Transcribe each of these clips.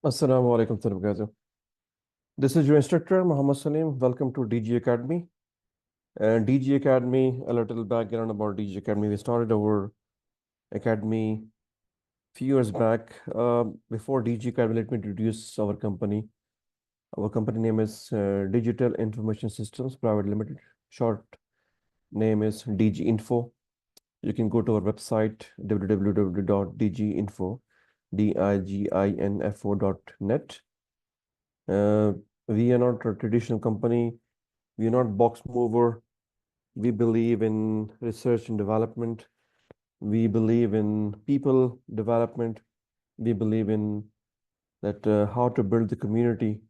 Assalamu alaikum, guys. This is your instructor, Muhammad Salim. Welcome to DG Academy. DG Academy, a little background about DG Academy. We started our academy few years back. Before DG Academy, let me introduce our company. Our company name is Digital Information Systems Private Limited. Short name is DG Info. You can go to our website, www.dginfo, diginfo.net. We are not a traditional company. We are not box mover. We believe in research and development. We believe in people development. We believe in that how to build the community.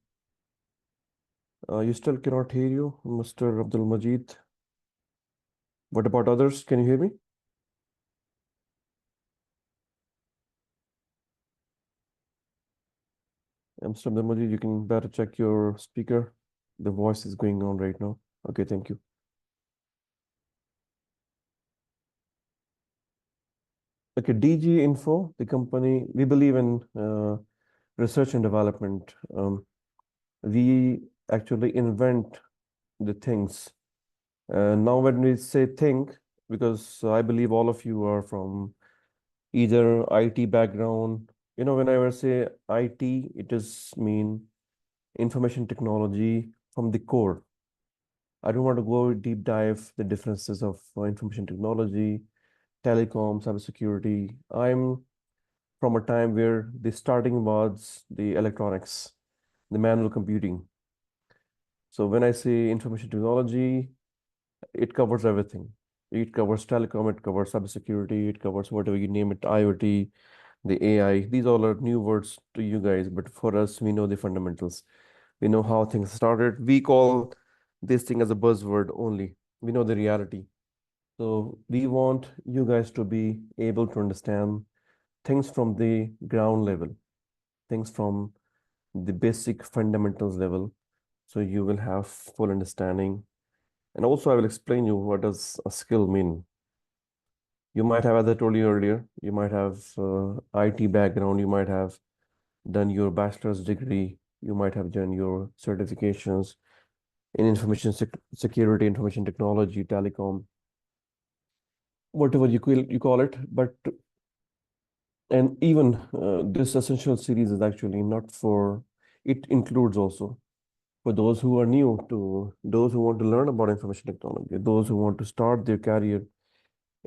You still cannot hear you, Mr. Abdul Majid. What about others? Can you hear me? Mr. Abdul Majid, you can better check your speaker. The voice is going on right now. Okay, thank you. Okay, DG Info, the company, we believe in research and development. We actually invent the things. Now, when we say think, because I believe all of you are from either IT background, whenever I say IT, it does mean information technology from the core. I don't want to go deep dive the differences of information technology, telecom, cyber security. I'm from a time where the starting was the electronics, the manual computing. So when I say information technology, it covers everything. It covers telecom, it covers cybersecurity, it covers whatever you name it, IoT, the AI. These all are new words to you guys, but for us, we know the fundamentals. We know how things started. We call this thing as a buzzword only. We know the reality. So we want you guys to be able to understand things from the ground level, things from the basic fundamentals level. So you will have full understanding. And also I will explain you what does a skill mean. You might have, as I told you earlier, you might have IT background, you might have done your bachelor's degree, you might have done your certifications in information security, information technology, telecom, whatever you call it. But and even this essential series is actually not for, it includes also for those who are new, to those who want to learn about information technology, those who want to start their career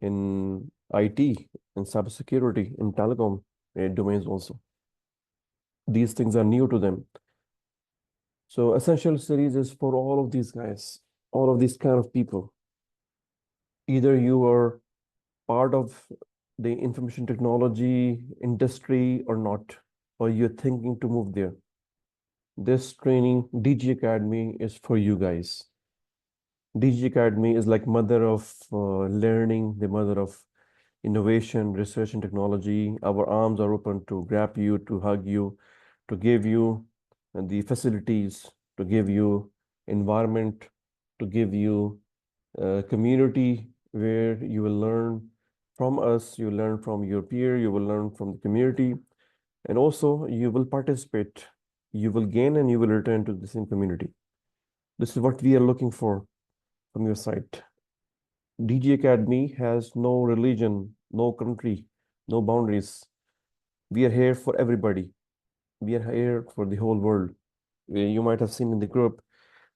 in IT, in cybersecurity, in telecom domains also. These things are new to them. So essential series is for all of these guys, all of these kind of people. Either you are part of the information technology industry or not, or you're thinking to move there. This training, DG Academy, is for you guys. DG Academy is like mother of learning, the mother of innovation, research, and technology. Our arms are open to grab you, to hug you, to give you the facilities, to give you environment, to give you a community where you will learn from us, you learn from your peer, you will learn from the community, and also you will participate, you will gain, and you will return to the same community. This is what we are looking for from your side. DG Academy has no religion, no country, no boundaries. We are here for everybody. We are here for the whole world. You might have seen in the group,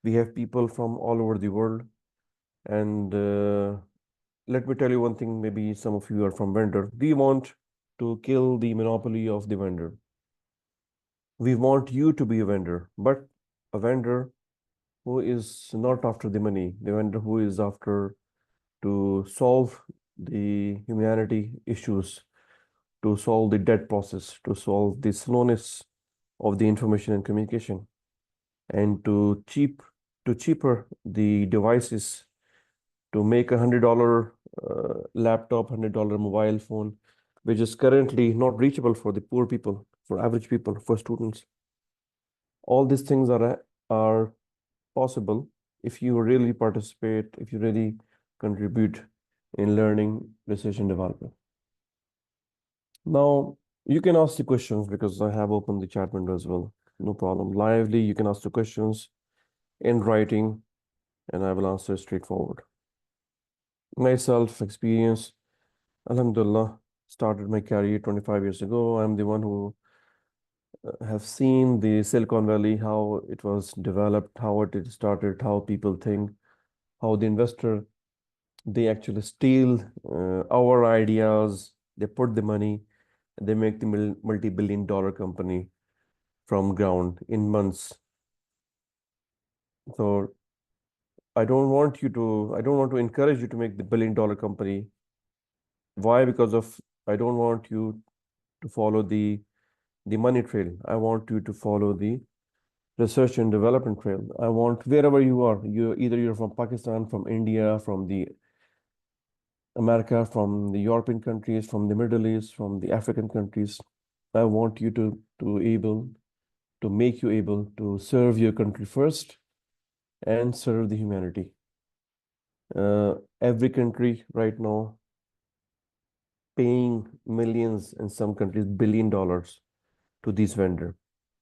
we have people from all over the world. And let me tell you one thing, maybe some of you are from vendor. We want to kill the monopoly of the vendor. We want you to be a vendor, but a vendor who is not after the money, the vendor who is after to solve the humanity issues, to solve the debt process, to solve the slowness of the information and communication, and to cheaper the devices, to make $100 laptop, $100 mobile phone, which is currently not reachable for the poor people, for average people, for students. All these things are possible if you really participate, if you really contribute in learning, research, and development. Now, You can ask the questions because I have opened the chat window as well. No problem. Lively, you can ask the questions in writing and I will answer straightforward. Myself, experience, Alhamdulillah, started my career 25 years ago. I'm the one who have seen the Silicon Valley, how it was developed, how it started, how people think, how the investor, they actually steal our ideas, they put the money, they make the multi-billion dollar company from ground in months. So I don't want to encourage you to make the billion dollar company. Why? Because of I don't want you to follow the money trail. I want you to follow the research and development trail. I want wherever you are, you're from Pakistan, from India, from the America, from the European countries, from the Middle East, from the African countries. I want you to make you able to serve your country first and serve the humanity. Every country right now paying millions, in some countries $1 billion to these vendors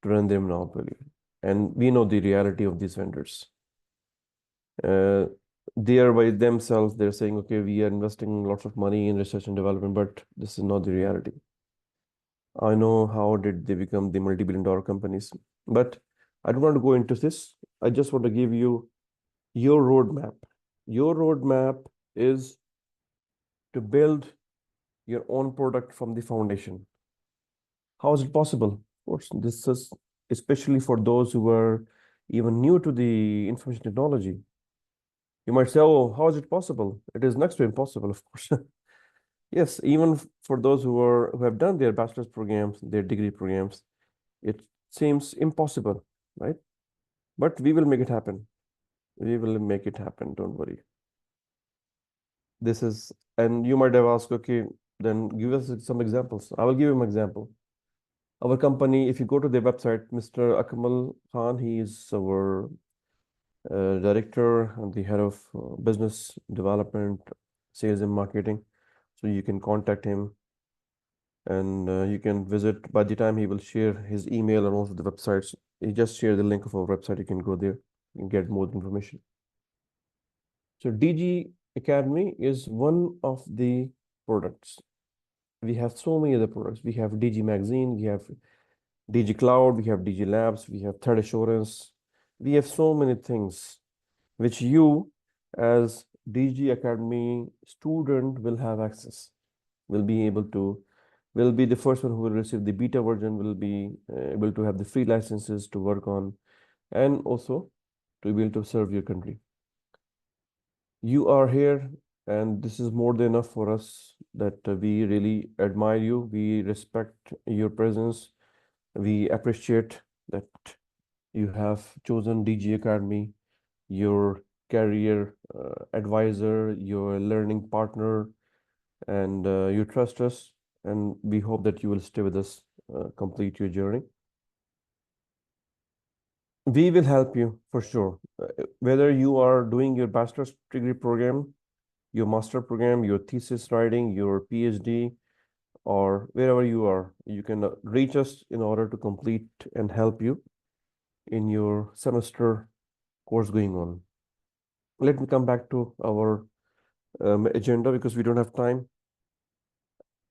to run their monopoly. And we know the reality of these vendors. Uh, they are by themselves, they're saying, okay, we are investing lots of money in research and development, but this is not the reality. I know how did they become the multi-billion dollar companies, but I don't want to go into this. I just want to give you your roadmap. Your roadmap is to build your own product from the foundation. How is it possible? Of course, this is especially for those who are even new to the information technology. You might say, oh, how is it possible? It is next to impossible, of course. Yes, even for those who have done their bachelor's programs, their degree programs, it seems impossible, right? But we will make it happen. We will make it happen. Don't worry. This is, and you might have asked, okay, then give us some examples. I will give you an example. Our company, if you go to their website, Mr. Akmal Khan, he is our director and the head of business development, sales and marketing. So you can contact him and you can visit. By the time he will share his email and also the websites, he just share the link of our website. You can go there and get more information. So DG Academy is one of the products. We have so many other products. We have DG Magazine, we have DG Cloud, we have DG Labs, we have Threat Assurance. We have so many things which you as DG Academy student will have access, will be able to, will be the first one who will receive the beta version, will be able to have the free licenses to work on, and also to be able to serve your country. You are here, and this is more than enough for us that we really admire you. We respect your presence. We appreciate that you have chosen DG Academy, your career advisor, your learning partner, and you trust us. And we hope that you will stay with us, complete your journey. We will help you for sure. Whether you are doing your bachelor's degree program, your master program, your thesis writing, your PhD, or wherever you are, you can reach us in order to complete and help you in your semester course going on. Let me come back to our agenda because we don't have time.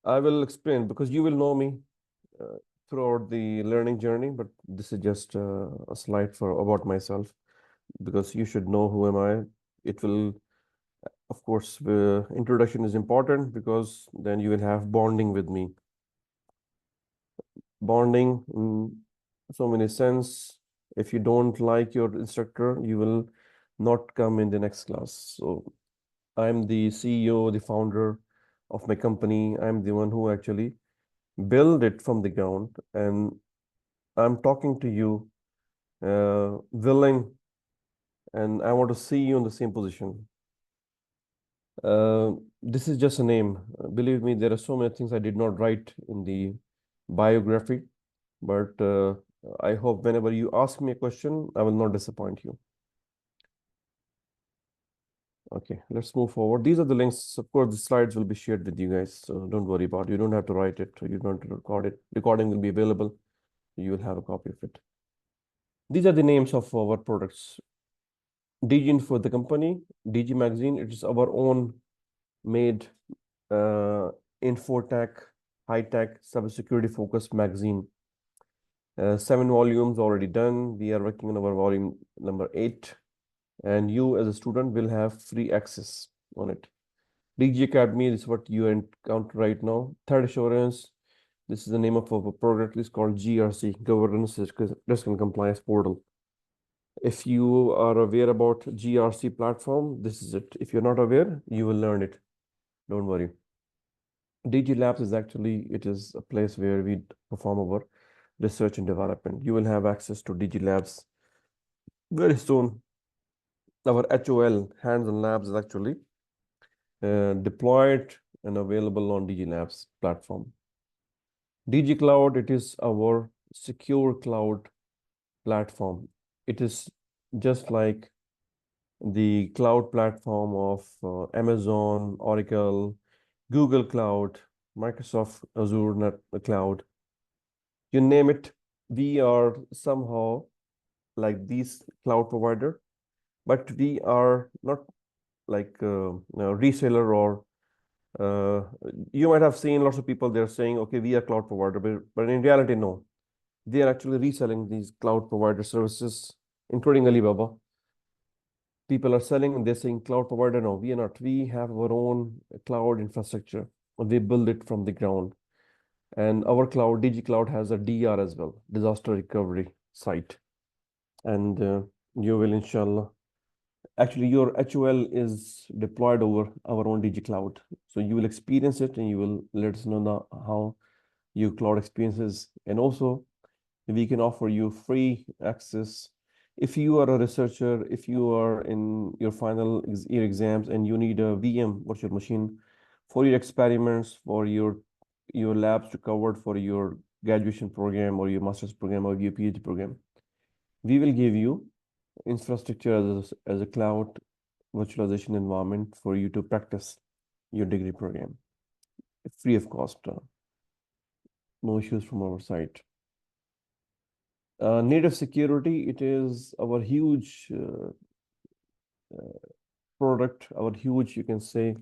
I will explain because you will know me uh, throughout the learning journey, but this is just a slide for about myself because you should know who am I. It will, of course, the introduction is important because then you will have bonding with me. Bonding in so many sense. If you don't like your instructor, you will not come in the next class. So I'm the CEO, the founder of my company. I'm the one who actually build it from the ground, and I'm talking to you, willing, and I want to see you in the same position. This is just a name. Believe me, there are so many things I did not write in the biography, but I hope whenever you ask me a question, I will not disappoint you. Okay, let's move forward. These are the links. Of course, the slides will be shared with you guys, so don't worry about it. You don't have to write it, or you don't have to record it. Recording will be available. You will have a copy of it. These are the names of our products. DG Info, the company, DG Magazine, it is our own made infotech, high-tech, cybersecurity focused magazine. 7 volumes already done. We are working on our volume number 8, and you as a student will have free access on it. DG Academy is what you encounter right now. Third Assurance, this is the name of our product. It's called GRC, Governance Risk and Compliance Portal. If you are aware about GRC platform, this is it. If you're not aware, you will learn it. Don't worry. DG Labs is actually, it is a place where we perform our research and development. You will have access to DG Labs very soon. Our HOL, hands-on labs, is actually deployed and available on DG Labs platform. DG Cloud, it is our secure cloud platform. It is just like the cloud platform of Amazon, Oracle, Google Cloud, Microsoft Azure Cloud. You name it, we are somehow like these cloud provider, but we are not like reseller or you might have seen lots of people they're saying, okay, we are cloud provider, but in reality, no. They are actually reselling these cloud provider services, including Alibaba. People are selling and they're saying cloud provider. No, we are not. We have our own cloud infrastructure. We build it from the ground. And our cloud, DG Cloud, has a DR as well, disaster recovery site. And you will, inshallah, actually, your HOL is deployed over our own DG Cloud. So you will experience it and you will let us know how your cloud experiences. And also, we can offer you free access. If you are a researcher, if you are in your final year exams and you need a VM virtual machine for your experiments, for your labs to cover for your graduation program or your master's program or your PhD program, we will give you infrastructure as a cloud virtualization environment for you to practice your degree program free of cost. No issues from our side. Native security, it is our huge product, our huge, you can say,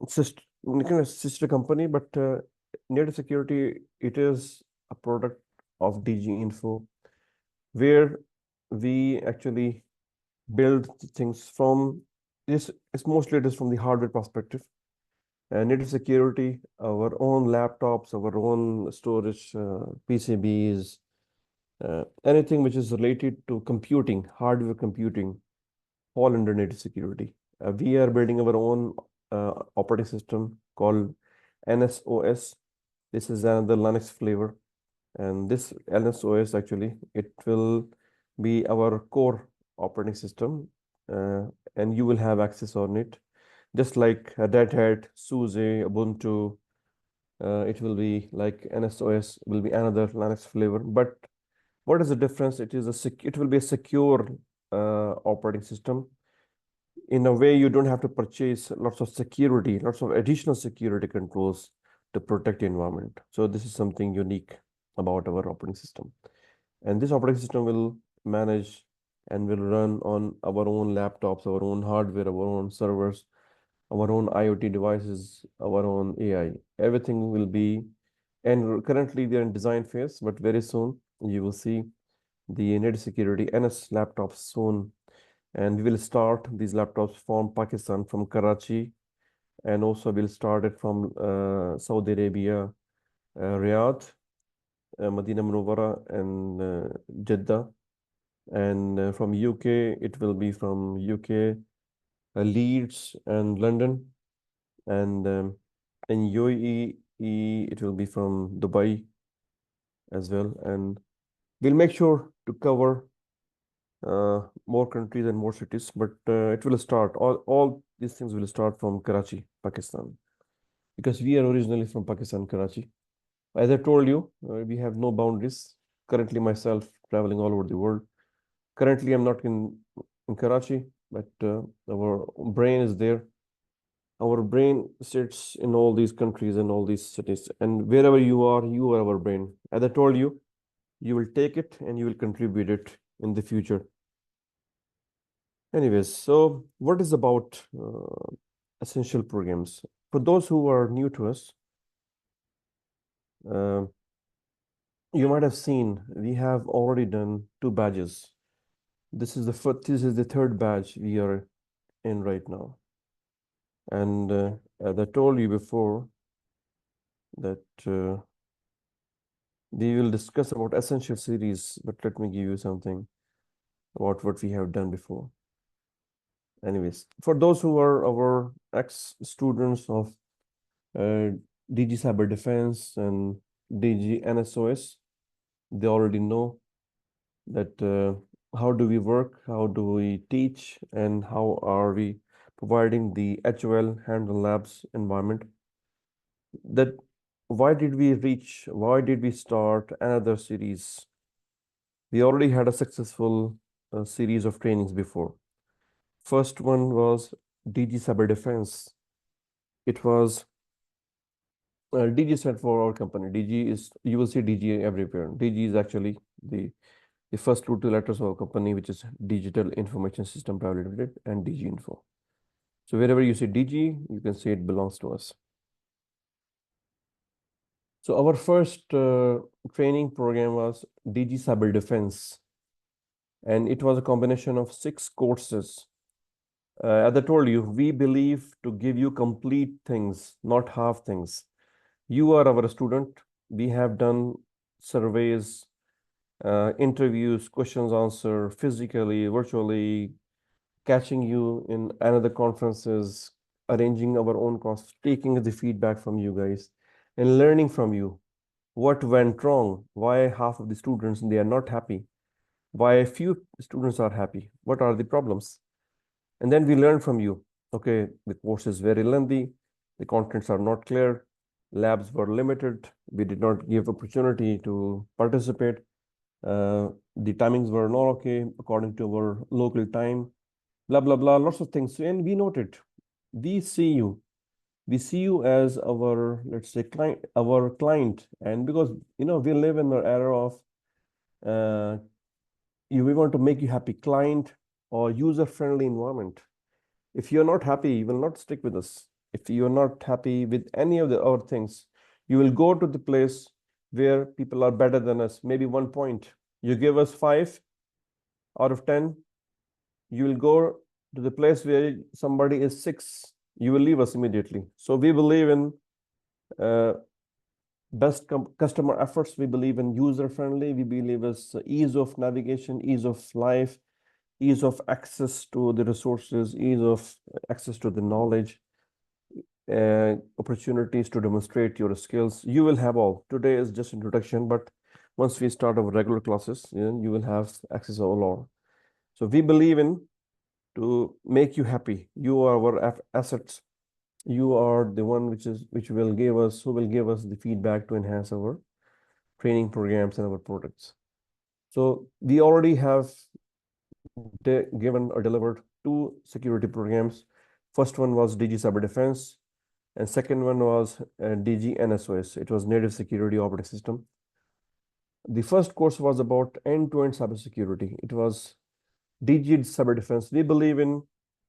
sister company, but native security, it is a product of DG Info, where we actually build things from this. It's mostly it is from the hardware perspective. Native security, our own laptops, our own storage, PCBs, anything which is related to computing, hardware computing, fall under native security. We are building our own operating system called NSOS. This is another Linux flavor. And this NSOS actually, it will be our core operating system, and you will have access on it. Just like Red Hat, SUSE, Ubuntu, it will be like NSOS will be another Linux flavor. But what is the difference? It will be a secure operating system. In a way, you don't have to purchase lots of security, lots of additional security controls to protect the environment. So this is something unique about our operating system. And this operating system will manage and will run on our own laptops, our own hardware, our own servers, our own IoT devices, our own AI. Everything will be, and currently we are in design phase, but very soon you will see the native security NS laptops soon. And we will start these laptops from Pakistan, from Karachi, and also we'll start it from Saudi Arabia, Riyadh, Medina Munawwara, and Jeddah. And from UK, it will be from UK, Leeds, and London. And in UAE, it will be from Dubai as well. And we'll make sure to cover more countries and more cities, but it will start, all these things will start from Karachi, Pakistan, because we are originally from Pakistan, Karachi. As I told you, we have no boundaries. Currently, myself traveling all over the world. Currently, I'm not in Karachi. but our brain is there. Our brain sits in all these countries and all these cities, and wherever you are our brain. As I told you, you will take it and you will contribute it in the future. Anyways, so what is about essential programs? For those who are new to us, uh, you might have seen we have already done 2 badges. This is the first, this is the third badge we are in right now. And as I told you before, that we will discuss about essential series, but let me give you something about what we have done before. Anyways, for those who are our ex-students of DG Cyber Defense and DG NSOS, they already know that how do we work, how do we teach, and how are we providing the HOL handle labs environment. That why did we start another series? We already had a successful series of trainings before. First one was DG Cyber Defense. It was DG stand for our company. DG is, you will see DG everywhere. DG is actually the first two letters of our company, which is Digital Information System Private Limited and DG Info. So wherever you see DG, you can say it belongs to us. So our first training program was DG Cyber Defense, and it was a combination of 6 courses. As I told you, we believe to give you complete things, not half things. You are our student. We have done surveys, interviews, questions answer, physically, virtually, catching you in another conferences, arranging our own costs, taking the feedback from you guys, and learning from you. What went wrong? Why half of the students they are not happy? Why few students are happy? What are the problems? And then we learn from you. Okay, the course is very lengthy, the contents are not clear, labs were limited, we did not give opportunity to participate, the timings were not okay according to our local time, blah blah blah, lots of things. And we noted, we see you, we see you as our, let's say, client. And because we live in an era of we want to make you happy, client or user friendly environment. If you're not happy, you will not stick with us. If you're not happy with any of the other things, you will go to the place where people are better than us, maybe 1 point. You give us 5 out of 10, you will go to the place where somebody is 6, you will leave us immediately. So we believe in best customer efforts. We believe in user friendly. We believe in ease of navigation, ease of life, ease of access to the resources, ease of access to the knowledge, opportunities to demonstrate your skills. You will have all. Today is just introduction, but once we start our regular classes, you will have access to all. So we believe in to make you happy. You are our assets. You are the one who will give us the feedback to enhance our training programs and our products. So we already have given or delivered 2 security programs. First one was DG Cyber Defense, and second one was DG NSOS. It was Native Security Operating System. The first course was about end-to-end cybersecurity. It was DG Cyber Defense. We believe in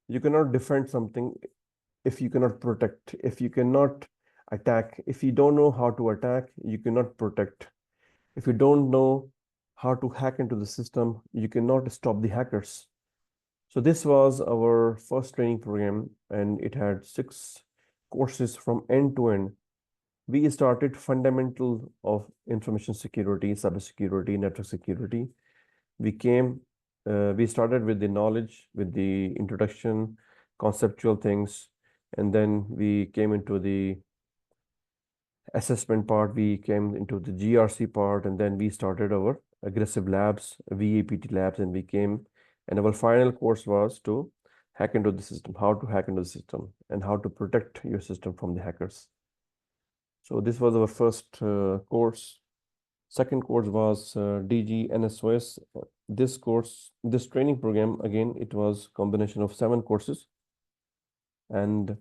you cannot defend something if you cannot protect, if you cannot attack. If you don't know how to attack, you cannot protect. If you don't know how to hack into the system, you cannot stop the hackers. So this was our first training program, and it had 6 courses from end to end. We started fundamental of information security, cybersecurity, network security. We started with the knowledge, with the introduction, conceptual things, and then we came into the assessment part, we came into the GRC part, and then we started our aggressive labs, VAPT labs, and our final course was to hack into the system, how to hack into the system, and how to protect your system from the hackers. So this was our first course. Second course was DG NSOS. this training program, again, it was combination of 7 courses, and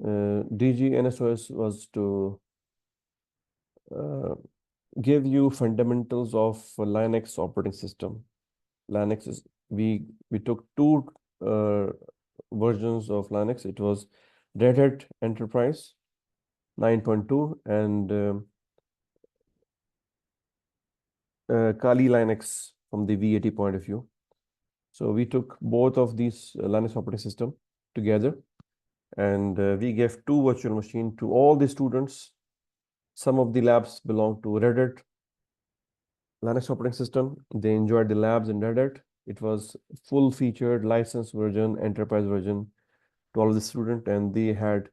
DGNSOS was to uh, give you fundamentals of Linux operating system. Linux is we took two uh, versions of Linux. It was Red Hat Enterprise 9.2 and Kali Linux from the V80 point of view. So we took both of these Linux operating system together, and we gave 2 virtual machines to all the students. Some of the labs belong to Red Hat Linux operating system. They enjoyed the labs in Red Hat. It was full-featured licensed version, enterprise version to all of the student, and they had,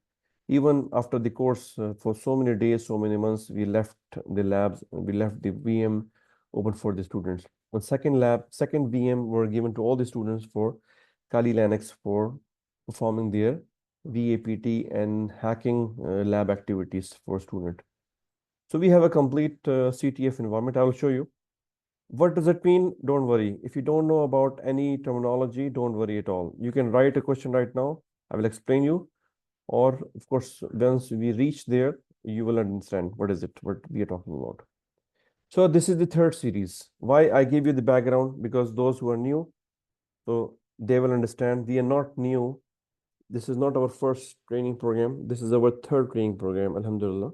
even after the course, for so many days, so many months, we left the labs, we left the VM open for the students. On second VM were given to all the students for Kali Linux for performing their VAPT and hacking lab activities for student. So we have a complete CTF environment. I will show you. What does it mean? Don't worry. If you don't know about any terminology, don't worry at all. You can write a question right now. I will explain you. Or, of course, once we reach there, you will understand what we are talking about. So this is the third series. Why I give you the background? Because those who are new, so they will understand we are not new. This is not our first training program. This is our third training program, Alhamdulillah.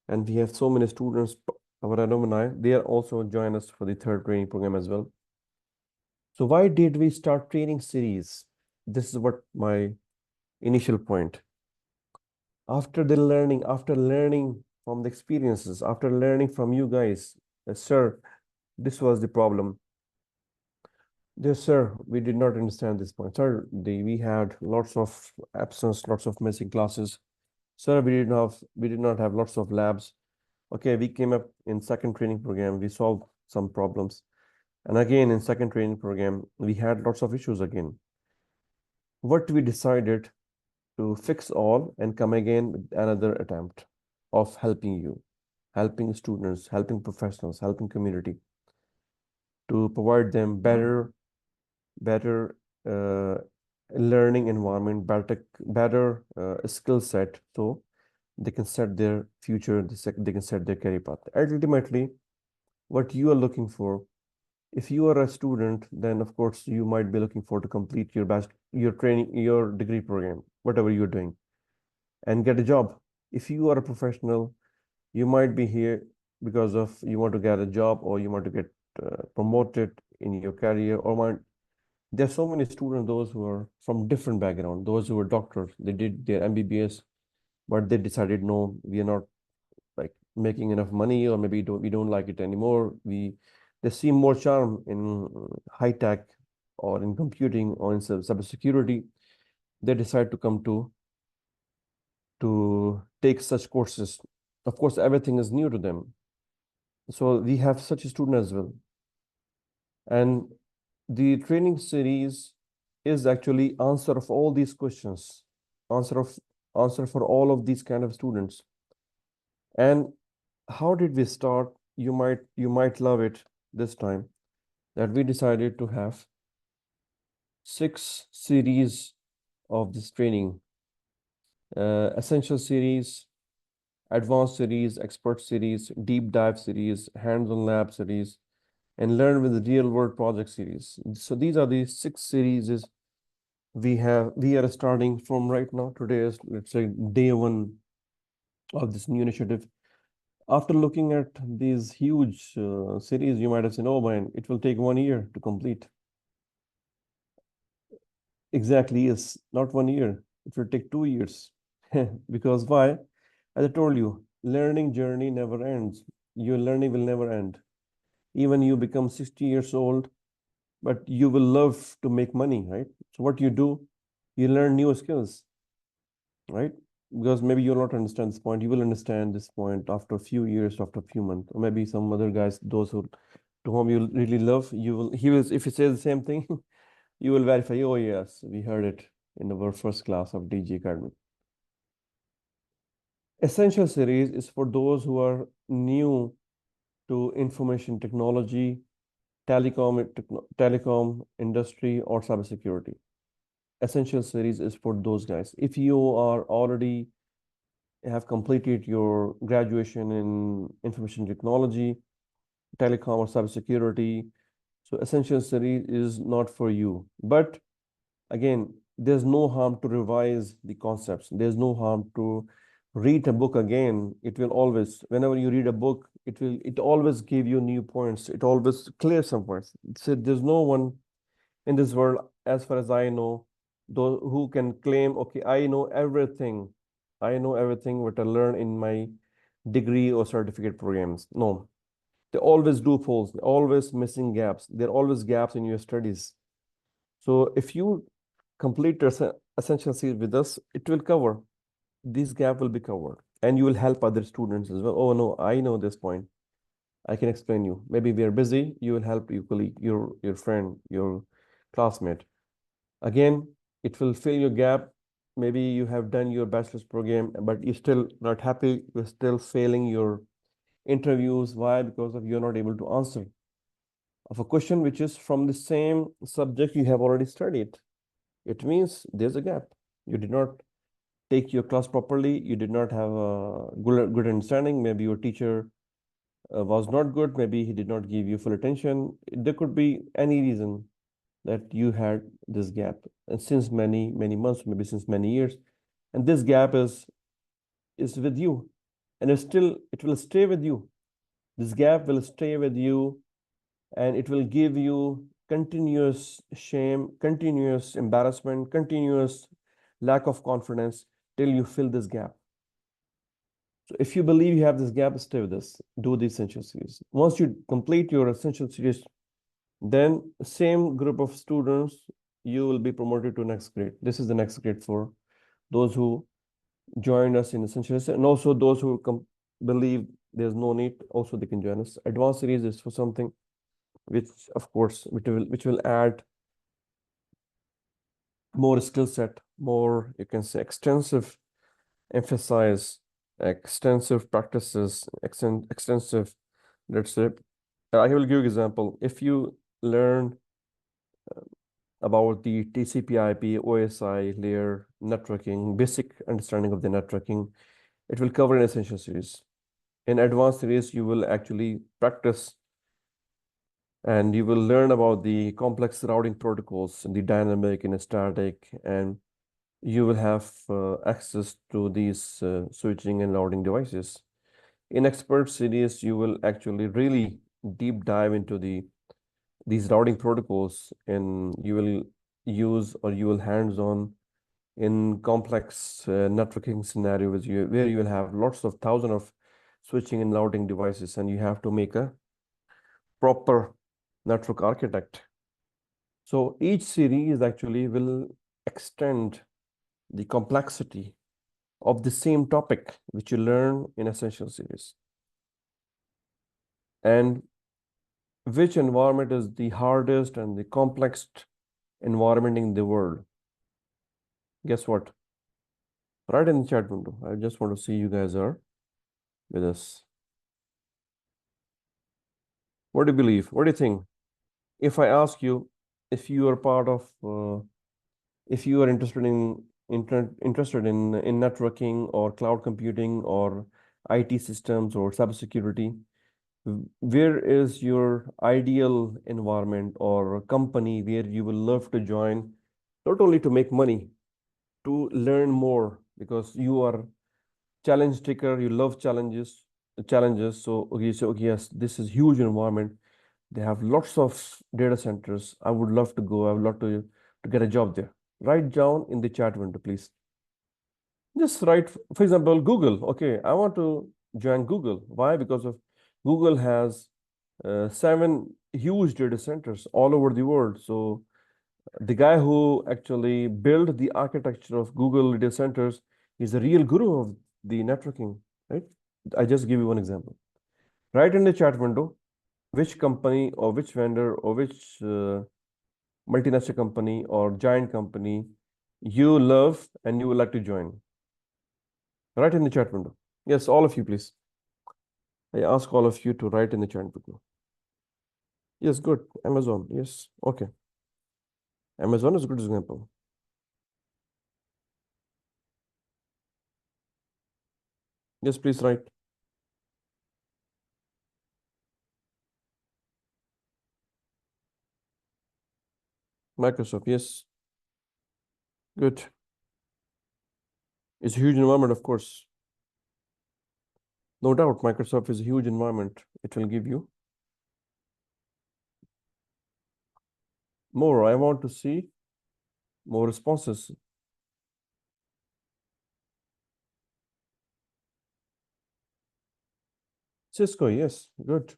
And we have so many students, our alumni, they are also join us for the third training program as well. So why did we start training series? This is what my initial point. After learning from the experiences, after learning from you guys, sir, this was the problem. Yes, sir, we did not understand this point. Sir, we had lots of absence, lots of missing classes. Sir, we did not have lots of labs. Okay, we came up in second training program, we solved some problems. And again, in second training program, we had lots of issues again. What we decided to fix all and come again with another attempt of helping you, helping students, helping professionals, helping community to provide them better learning environment, better skill set, so they can set their future, they can set their career path. Ultimately, what you are looking for, if you are a student, then of course you might be looking for to complete your training, your degree program, whatever you're doing, and get a job. If you are a professional, you might be here because of you want to get a job or you want to get promoted in your career, or there's so many students, those who are from different background, those who are doctors, they did their MBBS, but they decided, no, we are not like making enough money, or maybe we don't like it anymore. They see more charm in high tech or in computing or in cybersecurity. They decide to come to take such courses. Of course, everything is new to them. So we have such a student as well. And the training series is actually answer of all these questions, answer of answer for all of these kind of students. And how did we start? You might love it this time that we decided to have 6 series of this training: essential series, advanced series, expert series, deep dive series, hands-on lab series, and learn with the real world project series. So these are the 6 series we are starting from right now. Today is, let's say, day 1 of this new initiative. After looking at these huge series, you might have said, oh man, it will take 1 year to complete. Exactly, yes, not 1 year. It will take 2 years. Because why? As I told you, learning journey never ends. Your learning will never end. Even you become 60 years old, but you will love to make money, right? So what you do, you learn new skills, right? Because maybe you'll not understand this point. You will understand this point after a few years, after a few months, or maybe some other guys, those who to whom you really love, he will, if he says the same thing, you will verify, oh yes, we heard it in our first class of DG Academy. Essential series is for those who are new to information technology, telecom industry, or cybersecurity. Essential series is for those guys. If you are already have completed your graduation in information technology, telecom, or cybersecurity, so essential series is not for you. But again, there's no harm to revise the concepts. There's no harm to read a book again. It will always, whenever you read a book, it always give you new points. It always clears some points. So there's no one in this world, as far as I know, those who can claim, okay, I know everything. I know everything what I learn in my degree or certificate programs. No, they always do falls. They're always missing gaps. There are always gaps in your studies. So if you complete your essential series with us, it will cover. This gap will be covered. And you will help other students as well. Oh no, I know this point. I can explain you. Maybe we are busy. You will help your colleague, your friend, your classmate. Again, it will fill your gap. Maybe you have done your bachelor's program, but you're still not happy. You're still failing your interviews. Why? Because of you're not able to answer of a question which is from the same subject you have already studied. It means there's a gap. You did not take your class properly. You did not have a good understanding. Maybe your teacher was not good. Maybe he did not give you full attention. There could be any reason that you had this gap, and since many months, maybe since many years, and this gap is with you, and it will stay with you. This gap will stay with you, and it will give you continuous shame, continuous embarrassment, continuous lack of confidence till you fill this gap. So if you believe you have this gap, stay with us. Do the essential series. Once you complete your essential series, then same group of students, you will be promoted to next grade. This is the next grade for those who joined us in essential series, and also those who believe there's no need, also they can join us. Advanced series is for something which, of course, which will add more skill set, more, you can say, extensive emphasize, extensive practices, extensive, let's say, I will give you an example. If you learn about the TCP/IP, OSI layer networking, basic understanding of the networking, it will cover an essential series. In advanced series, you will actually practice and you will learn about the complex routing protocols, the dynamic and static, and you will have access to these switching and routing devices. In expert series, you will actually really deep dive into these routing protocols, and you will use or you will hands-on in complex networking scenarios where you will have lots of thousands of switching and routing devices, and you have to make a proper network architect. So each series actually will extend the complexity of the same topic which you learn in essential series. And which environment is the hardest and the complex environment in the world? Guess what? Right in the chat window. I just want to see you guys are with us. What do you believe? What do you think? If I ask you if you are part of, if you are interested in networking or cloud computing or IT systems or cybersecurity, where is your ideal environment or company where you will love to join, not only to make money, to learn more, because you are challenge taker, you love challenges. So okay, so okay, yes, this is huge environment. They have lots of data centers. I would love to go. I would love to get a job there. Write down in the chat window, please. Just write, for example, Google. Okay, I want to join Google. Why? Because of Google has 7 huge data centers all over the world. So the guy who actually built the architecture of Google data centers is the real guru of the networking, right? I just give you one example. Write in the chat window which company or which vendor or which multinational company or giant company you love and you would like to join. Write in the chat window. Yes, all of you, please. I ask all of you to write in the chat window. Yes, good. Amazon. Yes. Okay. Amazon is a good example. Yes, please write. Microsoft. Yes. Good. It's a huge environment, of course. No doubt, Microsoft is a huge environment. It will give you more. I want to see more responses. Cisco. Yes. Good.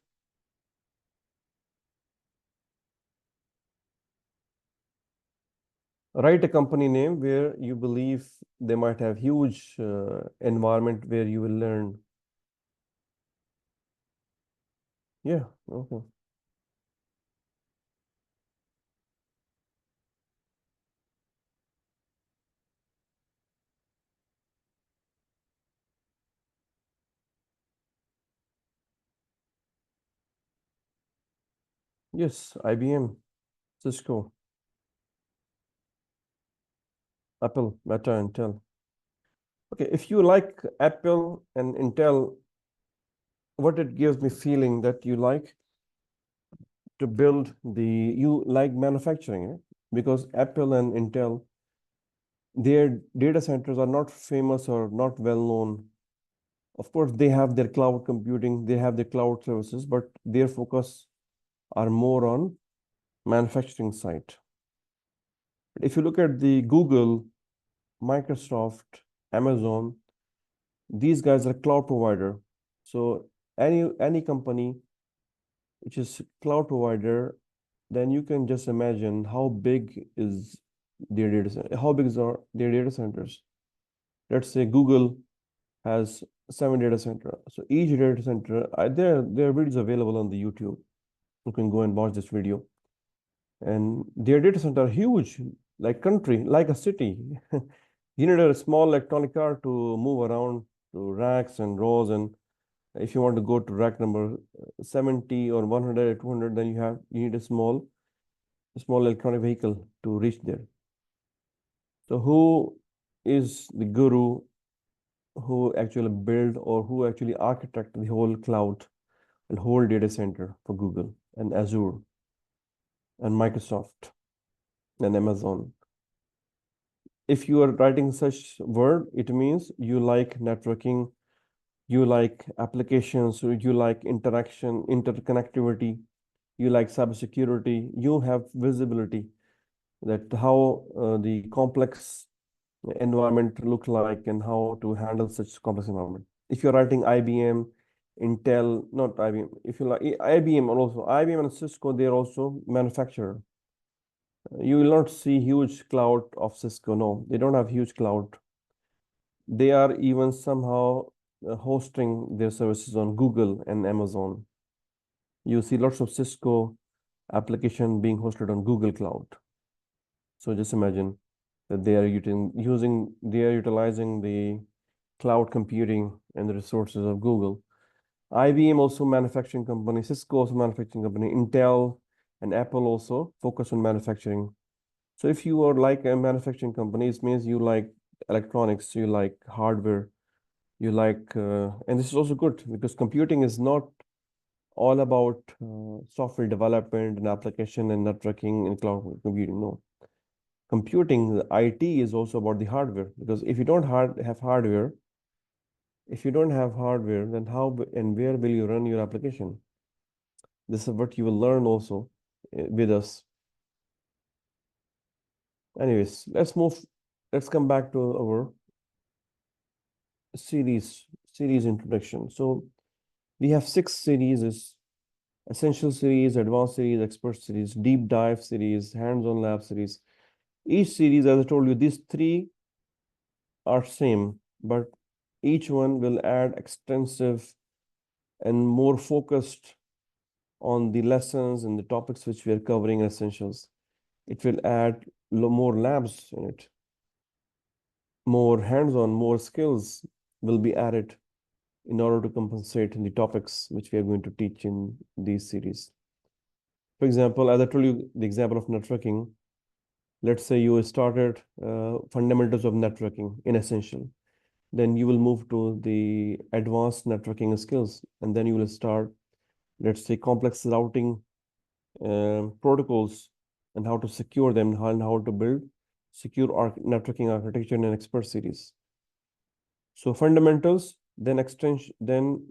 Write a company name where you believe they might have huge environment where you will learn. Yeah. Okay. Yes. IBM, Cisco, Apple, Meta, Intel. Okay. If you like Apple and Intel, what it gives me feeling that you like to build you like manufacturing, eh? Because Apple and Intel, their data centers are not famous or not well known. Of course, they have their cloud computing, they have their cloud services, but their focus are more on manufacturing side. If you look at the Google, Microsoft, Amazon, these guys are cloud provider. So any company which is cloud provider, then you can just imagine how big is their data center, how big are their data centers. Let's say Google has 7 data center. So each data center, there are videos available on the YouTube. You can go and watch this video. And their data center are huge, like country, like a city. You need a small electronic car to move around to racks and rows. And if you want to go to rack number 70 or 100 or 200, then you need a small electronic vehicle to reach there. So who is the guru who actually build or who actually architect the whole cloud and whole data center for Google and Azure and Microsoft and Amazon? If you are writing such word, it means you like networking, you like applications, you like interaction, interconnectivity, you like cybersecurity, you have visibility that how the complex environment look like and how to handle such complex environment. If you're writing IBM, Intel, not IBM, if you like IBM and also IBM and Cisco, they're also manufacturer. You will not see huge cloud of Cisco. No, they don't have huge cloud. They are even somehow hosting their services on Google and Amazon. You see lots of Cisco application being hosted on Google Cloud. So just imagine that they are utilizing the cloud computing and the resources of Google. IBM also manufacturing company, Cisco also manufacturing company, Intel and Apple also focus on manufacturing. So if you are like a manufacturing company, it means you like electronics, you like hardware, and this is also good because computing is not all about software development and application and networking and cloud computing. No, computing, the IT is also about the hardware because if you don't have hardware, then how and where will you run your application? This is what you will learn also with us. Anyways, let's come back to our series introduction. So we have 6 series: is essential series, advanced series, expert series, deep dive series, hands-on lab series. Each series, as I told you, these three are same, but each one will add extensive and more focused on the lessons and the topics which we are covering in essentials. It will add more labs in it, more hands-on, more skills will be added in order to compensate in the topics which we are going to teach in these series. For example, as I told you, the example of networking, let's say you started fundamentals of networking in essential. Then you will move to the advanced networking skills, and then you will start, let's say, complex routing protocols and how to secure them and how to build secure networking architecture in an expert series. So fundamentals, then extension, then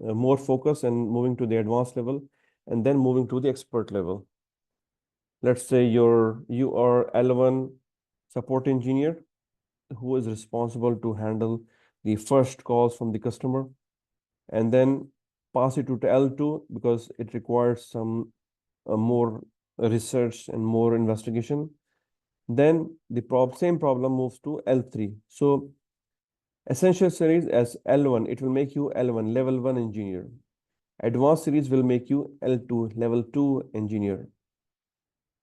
more focus and moving to the advanced level, and then moving to the expert level. Let's say you are L1 support engineer who is responsible to handle the first calls from the customer, and then pass it to L2 because it requires some more research and more investigation. Then the same problem moves to L3. So essential series as L1, it will make you L1, level 1 engineer. Advanced series will make you L2, level 2 engineer.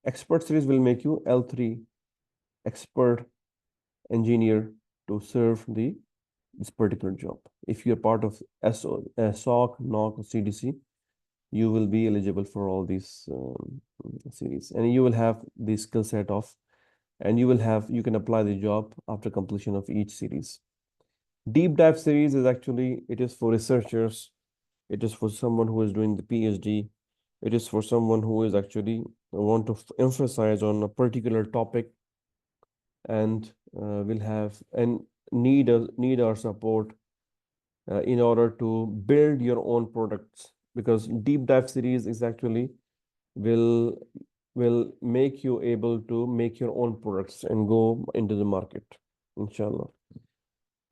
Expert series will make you L3, expert engineer to serve this particular job. If you're part of SOC, NOC, or CDC, you will be eligible for all these series, and you will have the skill set of, and you can apply the job after completion of each series. Deep dive series is actually, it is for researchers, it is for someone who is doing the PhD, it is for someone who is actually want to emphasize on a particular topic and will have and need our support in order to build your own products, because deep dive series is actually will make you able to make your own products and go into the market, inshallah.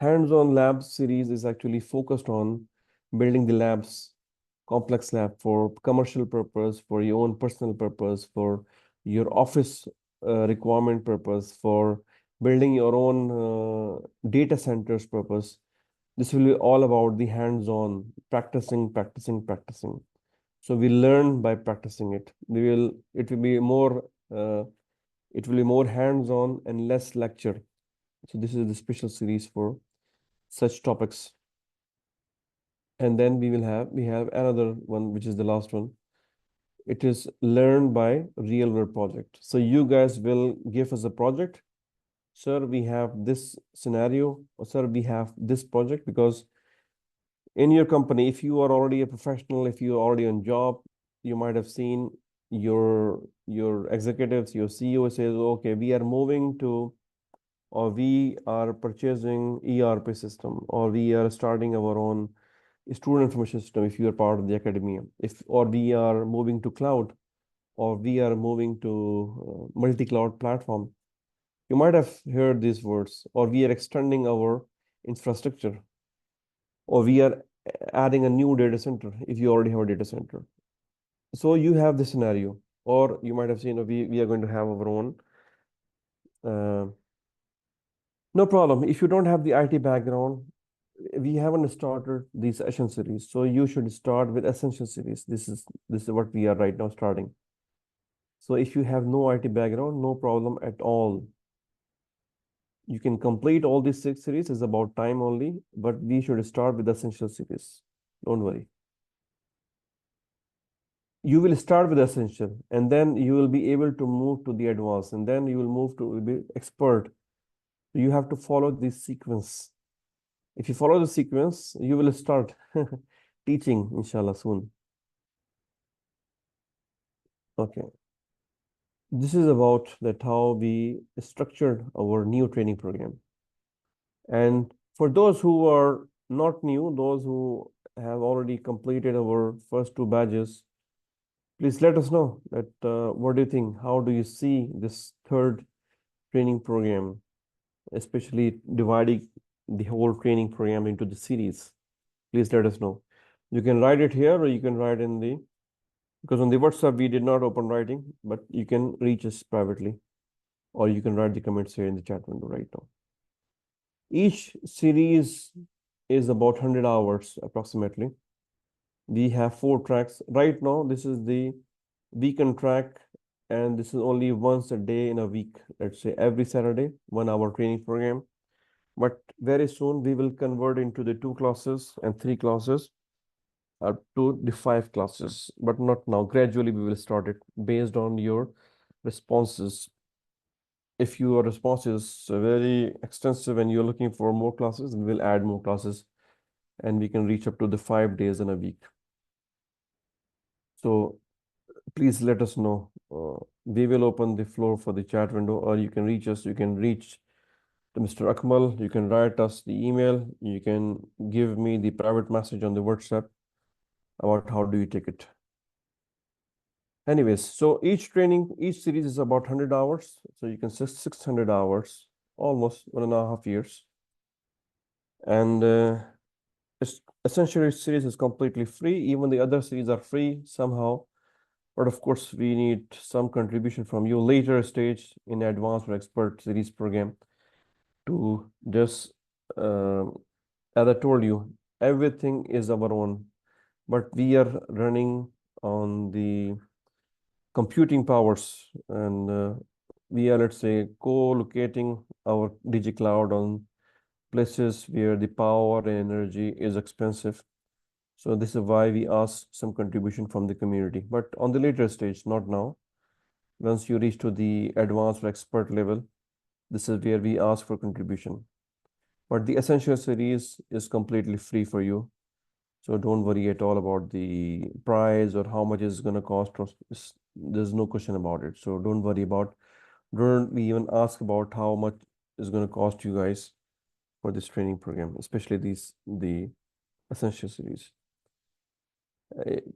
Hands-on lab series is actually focused on building the labs, complex lab for commercial purpose, for your own personal purpose, for your office requirement purpose, for building your own data centers purpose. This will be all about the hands-on, practicing. So we learn by practicing it. It will be more hands-on and less lecture. So this is the special series for such topics. And then we have another one, which is the last one. It is learn by real world project. So you guys will give us a project. Sir, we have this scenario, or sir, we have this project, because in your company, if you are already a professional, if you are already on job, you might have seen your executives, your CEO says, okay, we are moving to, or we are purchasing ERP system, or we are starting our own student information system if you are part of the academia, or we are moving to cloud, or we are moving to multi-cloud platform. You might have heard these words, or we are extending our infrastructure, or we are adding a new data center if you already have a data center. So you have the scenario, or you might have seen, we are going to have our own. No problem. If you don't have the IT background, we haven't started the session series, so you should start with essential series. This is what we are right now starting. So if you have no IT background, no problem at all. You can complete all these 6 series. It's about time only, but we should start with essential series. Don't worry. You will start with essential, and then you will be able to move to the advanced, and then you will move to be expert. You have to follow this sequence. If you follow the sequence, you will start teaching, inshallah, soon. Okay. This is about that how we structured our new training program. And for those who are not new, those who have already completed our first 2 batches, please let us know that what do you think? How do you see this third training program, especially dividing the whole training program into the series? Please let us know. You can write it here, or you can write in because on the WhatsApp we did not open writing, but you can reach us privately, or you can write the comments here in the chat window right now. Each series is about 100 hours approximately. We have 4 tracks. Right now, this is the weekend track, and this is only once a day in a week. Let's say every Saturday, 1 hour training program. But very soon we will convert into the 2 classes and 3 classes. up to the 5 classes, but not now. Gradually, we will start it based on your responses. If your response is very extensive and you're looking for more classes, we will add more classes and we can reach up to the 5 days in a week. So please let us know. We will open the floor for the chat window, or you can reach us. You can reach to Mr. Akmal. You can write us the email. You can give me the private message on the WhatsApp about how do you take it. Anyways, so each series is about 100 hours. So you can say 600 hours, almost 1.5 years. And essentially, series is completely free. Even the other series are free somehow. But of course, we need some contribution from you later stage in advanced or expert series program to just, as I told you, everything is our own, but we are running on the computing powers, and we are, let's say, co-locating our DigiCloud on places where the power and energy is expensive. So this is why we ask some contribution from the community, but on the later stage, not now. Once you reach to the advanced or expert level, this is where we ask for contribution. But the essential series is completely free for you. So don't worry at all about the price or how much it's going to cost. There's no question about it. So don't worry about, don't even ask about how much is going to cost you guys for this training program, especially the essential series.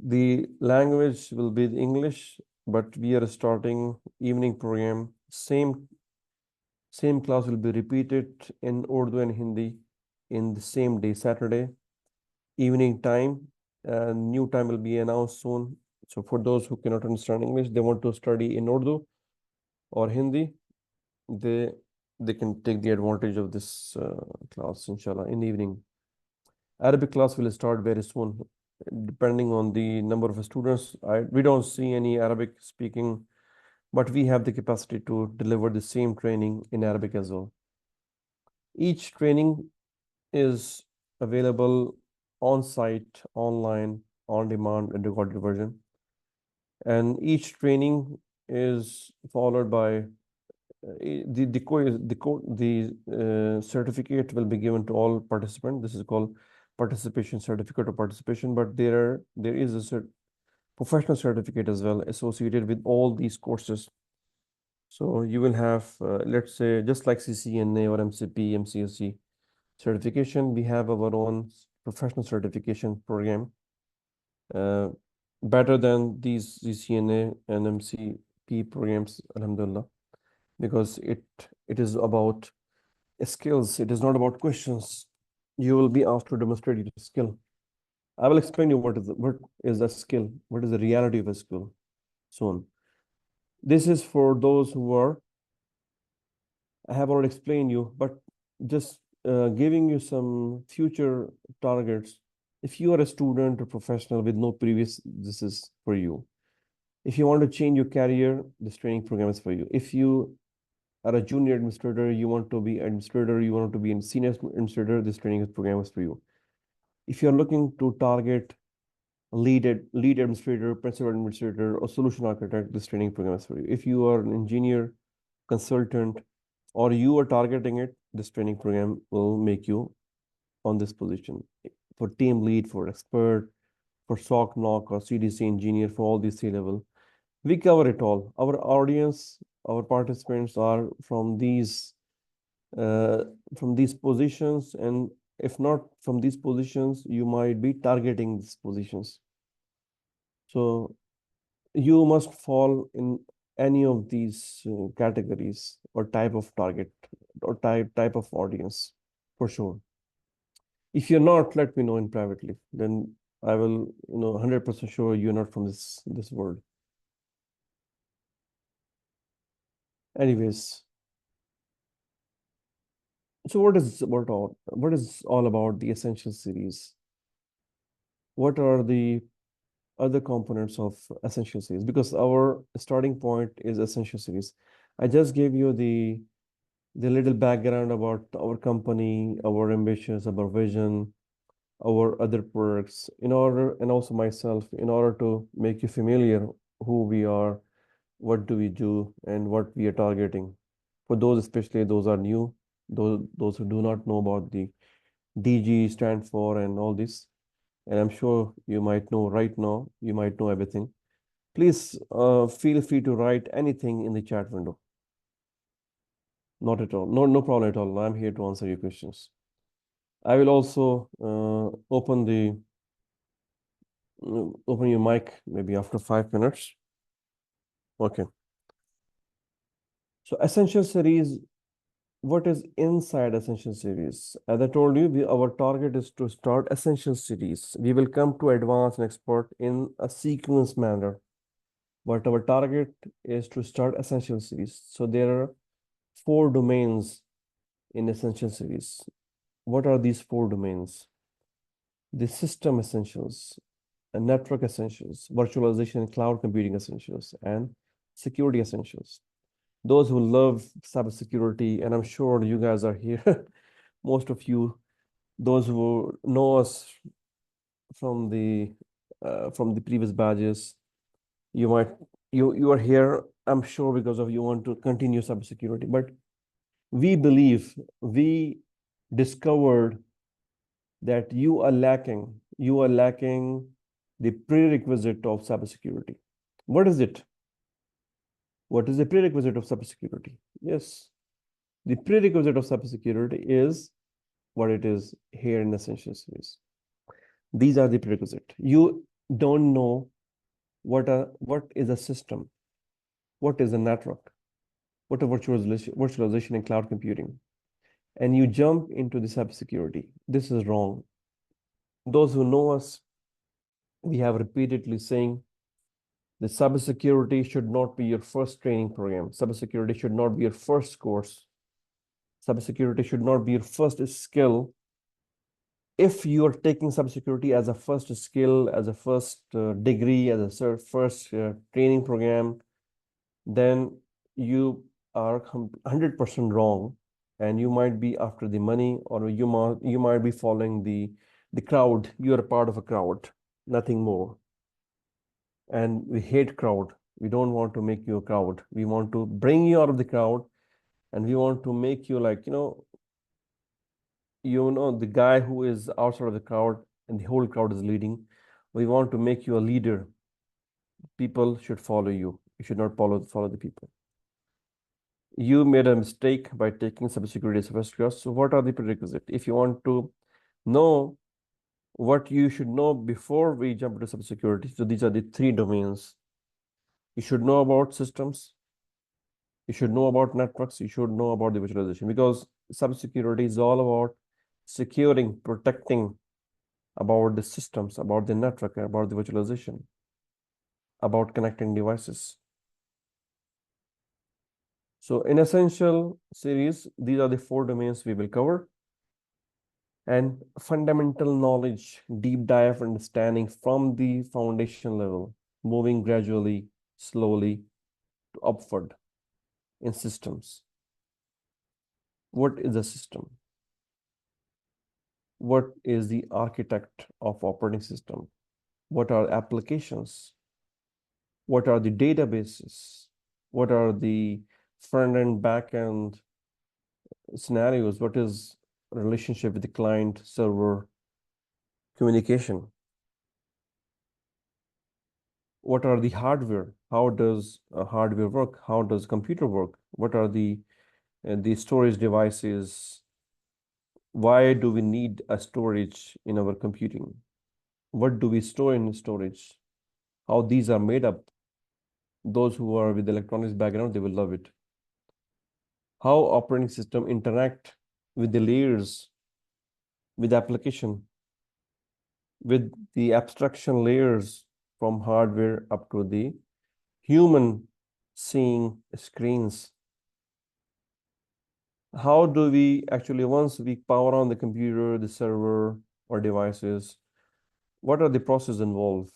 The language will be the English, but we are starting evening program. Same class will be repeated in Urdu and Hindi in the same day, Saturday, evening time. New time will be announced soon. So for those who cannot understand English, they want to study in Urdu or Hindi, they can take the advantage of this class, inshallah, in the evening. Arabic class will start very soon, depending on the number of students. We don't see any Arabic speaking, but we have the capacity to deliver the same training in Arabic as well. Each training is available on site, online, on demand, and recorded version. And each training is followed by the certificate will be given to all participants. This is called participation certificate or participation, but there is a professional certificate as well associated with all these courses. So you will have, let's say, just like CCNA or MCP, MCSC certification, we have our own professional certification program, better than these CCNA and MCP programs, alhamdulillah, because it is about skills. It is not about questions. You will be asked to demonstrate your skill. I will explain you what is a skill, what is the reality of a skill soon. This is for those who are, I have already explained you, but just giving you some future targets. If you are a student or professional with no previous, this is for you. If you want to change your career, this training program is for you. If you are a junior administrator, you want to be administrator, you want to be a senior administrator, this training program is for you. If you're looking to target lead administrator, principal administrator, or solution architect, this training program is for you. If you are an engineer, consultant, or you are targeting it, this training program will make you on this position. For team lead, for expert, for SOC, NOC, or CDC engineer, for all these C-level. We cover it all. Our audience, our participants are from these positions, and if not from these positions, you might be targeting these positions. So you must fall in any of these categories or type of target or type of audience for sure. If you're not, let me know in privately. Then I will, 100% sure you're not from this world. Anyways, so what is all about the Essential series? What are the other components of Essential series? Because our starting point is Essential series. I just gave you the little background about our company, our ambitions, our vision, our other products, in order, and also myself, in order to make you familiar who we are, what do we do, and what we are targeting. For those, especially those are new, those who do not know about the DG stand for and all this, and I'm sure you might know right now, you might know everything. Please feel free to write anything in the chat window. Not at all. No problem at all. I'm here to answer your questions. I will also open your mic maybe after 5 minutes. Okay. So Essential Series, what is inside Essential Series? As I told you, our target is to start Essential Series. We will come to advanced and expert in a sequence manner, but our target is to start Essential Series. So there are 4 domains in Essential Series. What are these 4 domains? The system essentials, and network essentials, virtualization and cloud computing essentials, and security essentials. Those who love cybersecurity, and I'm sure you guys are here, most of you, those who know us from the previous badges, you are here, I'm sure, because of you want to continue cybersecurity. But we believe, we discovered that you are lacking the prerequisite of cybersecurity. What is it? What is the prerequisite of cybersecurity? Yes, the prerequisite of cybersecurity is what it is here in Essential Series. These are the prerequisite. You don't know what is a system, what is a network, what is virtualization and cloud computing, and you jump into the cybersecurity. This is wrong. Those who know us, we have repeatedly saying the cybersecurity should not be your first training program. Cybersecurity should not be your first course. Cybersecurity should not be your first skill. If you are taking cybersecurity as a first skill, as a first degree, as a first training program, then you are 100% wrong, and you might be after the money, or you might be following the crowd. You are a part of a crowd, nothing more. And we hate crowd. We don't want to make you a crowd. We want to bring you out of the crowd, and we want to make you like, the guy who is outside of the crowd and the whole crowd is leading. We want to make you a leader. People should follow you. You should not follow the people. You made a mistake by taking cybersecurity as a first class. So what are the prerequisites? If you want to know what you should know before we jump into cybersecurity, so these are the 3 domains. You should know about systems. You should know about networks. You should know about the virtualization, because cybersecurity is all about securing, protecting about the systems, about the network, about the virtualization, about connecting devices. So in Essential Series, these are the 4 domains we will cover. And fundamental knowledge, deep dive understanding from the foundation level, moving gradually, slowly to upward in systems. What is a system? What is the architect of operating system? What are applications? What are the databases? What are the front end, back end scenarios? What is relationship with the client server communication? What are the hardware? How does hardware work? How does computer work? What are the storage devices? Why do we need a storage in our computing? What do we store in storage? How these are made up? Those who are with electronics background, they will love it. How operating system interact with the layers, with application, with the abstraction layers from hardware up to the human seeing screens. How do we actually, once we power on the computer, the server, or devices, what are the processes involved?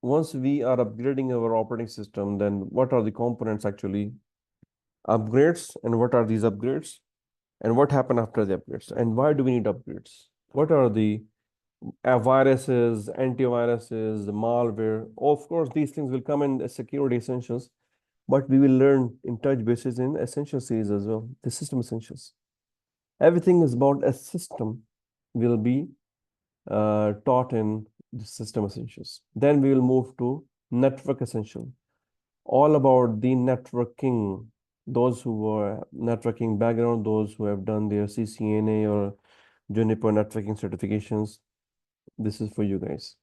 Once we are upgrading our operating system, then what are the components actually upgrades, and what are these upgrades, and what happened after the upgrades, and why do we need upgrades? What are the viruses, antiviruses, the malware? Of course, these things will come in as security essentials, but we will learn in touch basis in essential series as well, the system essentials. Everything is about a system will be taught in the system essentials. Then we will move to network essential, all about the networking. Those who are networking background, those who have done their CCNA or Juniper networking certifications, this is for you guys.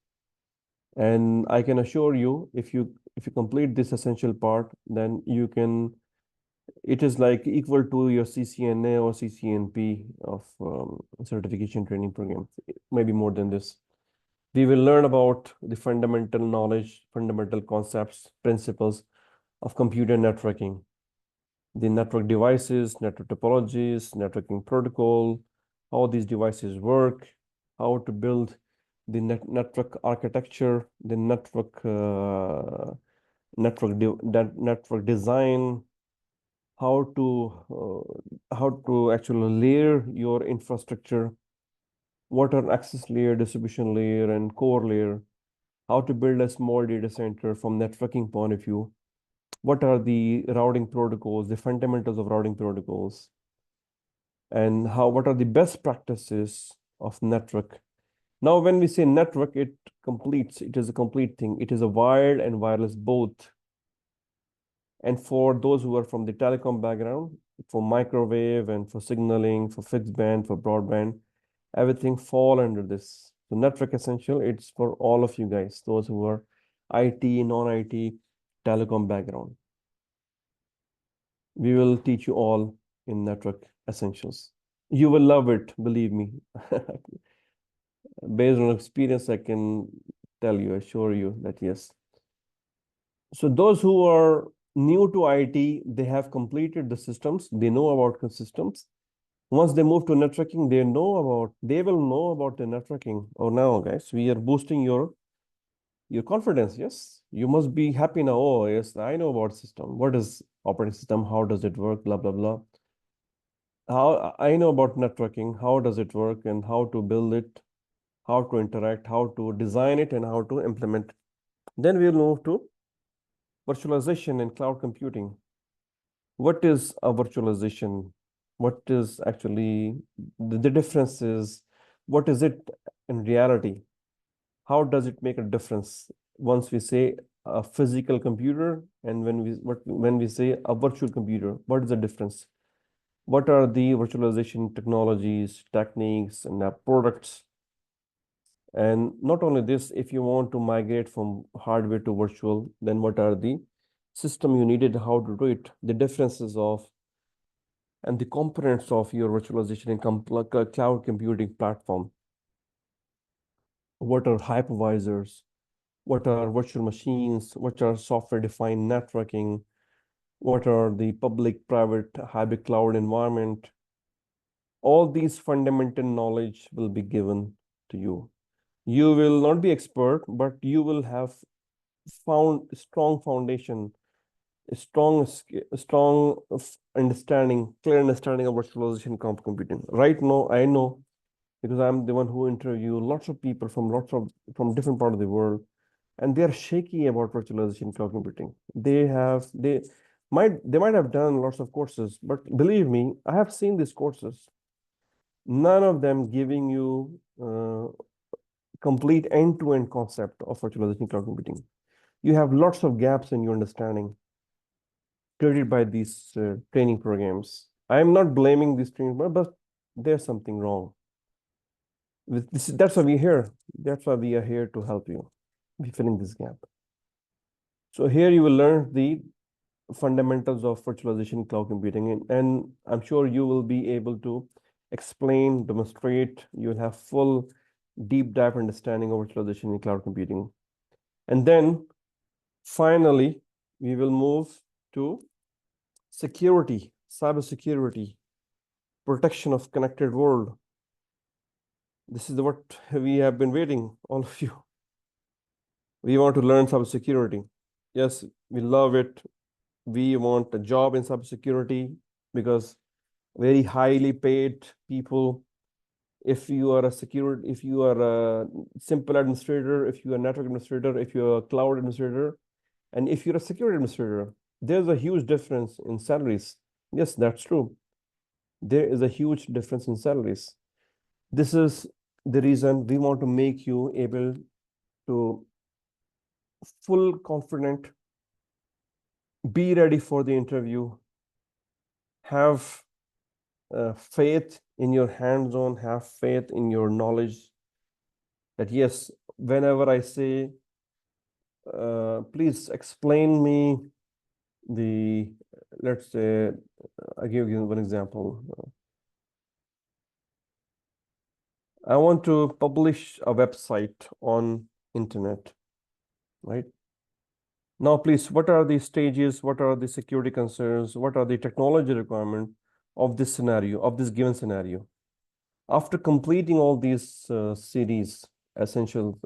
And I can assure you, if you complete this essential part, then you can, it is like equal to your CCNA or CCNP of certification training program, maybe more than this. We will learn about the fundamental knowledge, fundamental concepts, principles of computer networking, the network devices, network topologies, networking protocol, how these devices work, how to build the network architecture, the network design, how to actually layer your infrastructure, what are access layer, distribution layer, and core layer, how to build a small data center from networking point of view, what are the routing protocols, the fundamentals of routing protocols, and what are the best practices of network. Now, when we say network, it is a complete thing. It is a wired and wireless both. And for those who are from the telecom background, for microwave and for signaling, for fixed band, for broadband, everything fall under this. So network essential, it's for all of you guys, those who are IT, non-IT, telecom background. We will teach you all in network essentials. You will love it, believe me. Based on experience, I can tell you, assure you that yes. So those who are new to IT, they have completed the systems, they know about systems. Once they move to networking, they will know about the networking. Oh, now, guys, we are boosting your confidence. Yes, you must be happy now. Oh, yes, I know about system. What is operating system? How does it work? Blah blah blah. How I know about networking? How does it work and how to build it? How to interact? How to design it and how to implement. Then we'll move to virtualization and cloud computing. What is a virtualization? What is actually the difference is, what is it in reality? How does it make a difference once we say a physical computer and when we say a virtual computer? What is the difference? What are the virtualization technologies, techniques, and products? And not only this, if you want to migrate from hardware to virtual, then what are the system you needed, how to do it, the differences of and the components of your virtualization and cloud computing platform. What are hypervisors? What are virtual machines? What are software-defined networking? What are the public-private hybrid cloud environment? All these fundamental knowledge will be given to you. You will not be expert, but you will have found a strong foundation, a strong understanding, clear understanding of virtualization computing. Right now, I know because I'm the one who interview lots of people from different part of the world, and they are shaky about virtualization cloud computing. They might have done lots of courses, but believe me, I have seen these courses. None of them giving you complete end-to-end concept of virtualization cloud computing. You have lots of gaps in your understanding created by these training programs. I am not blaming these training, but there's something wrong. That's why we're here. That's why we are here to help you be filling this gap. So here you will learn the fundamentals of virtualization cloud computing, and I'm sure you will be able to explain, demonstrate, you'll have full deep dive understanding of virtualization in cloud computing. And then finally, we will move to security, cybersecurity, protection of connected world. This is what we have been waiting, all of you. We want to learn cybersecurity. Yes, we love it. We want a job in cybersecurity because very highly paid people if you are if you are a simple administrator, if you are a network administrator, if you're a cloud administrator, and if you're a security administrator, there's a huge difference in salaries. Yes, that's true. There is a huge difference in salaries. This is the reason we want to make you able to full confident, be ready for the interview, have faith in your hands-on, have faith in your knowledge that yes, whenever I say, please explain me the, let's say, I'll give you one example. I want to publish a website on internet, right? Now, please, what are the stages? What are the security concerns? What are the technology requirement of this scenario, of this given scenario? After completing all these series, essential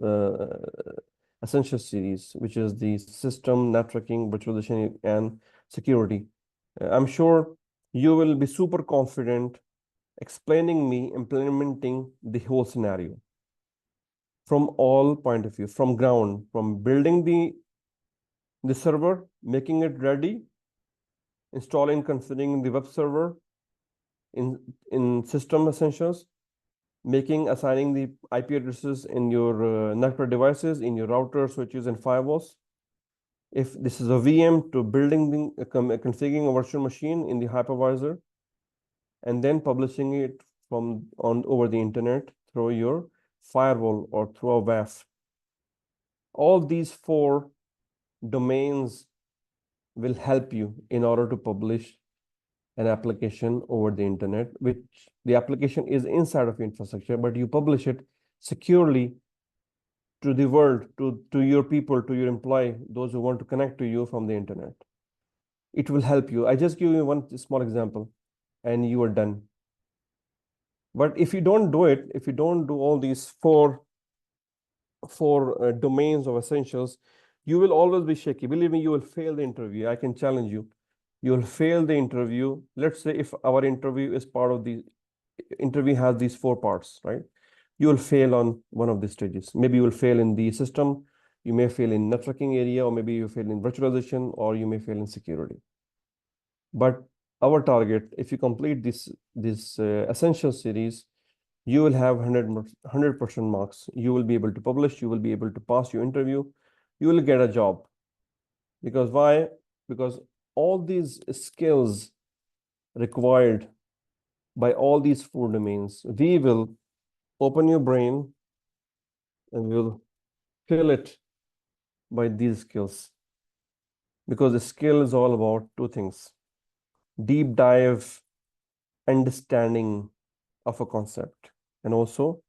essential series, which is the system, networking, virtualization, and security, I'm sure you will be super confident explaining me implementing the whole scenario from all point of view, from ground, from building the server, making it ready, installing, configuring the web server in system essentials, making, assigning the IP addresses in your network devices, in your router, switches, and firewalls. If this is a VM, to building the configuring a virtual machine in the hypervisor, and then publishing it from on over the internet through your firewall or through a WAF. All these four domains will help you in order to publish an application over the internet, which the application is inside of your infrastructure, but you publish it securely to the world, to your people, to your employee, those who want to connect to you from the internet. It will help you. I just give you one small example and you are done. But if you don't do it, if you don't do all these four domains of essentials, you will always be shaky. Believe me, you will fail the interview. I can challenge you. You will fail the interview. Let's say if our interview is part of the interview has these four parts, right? You will fail on one of the stages. Maybe you will fail in the system, you may fail in networking area, or maybe you fail in virtualization, or you may fail in security. But our target, if you complete this essential series, you will have 100% marks. You will be able to publish, you will be able to pass your interview, you will get a job. Because why? Because all these skills required by all these four domains, we will open your brain and we'll fill it by these skills. Because the skill is all about two things: deep dive understanding of a concept, and also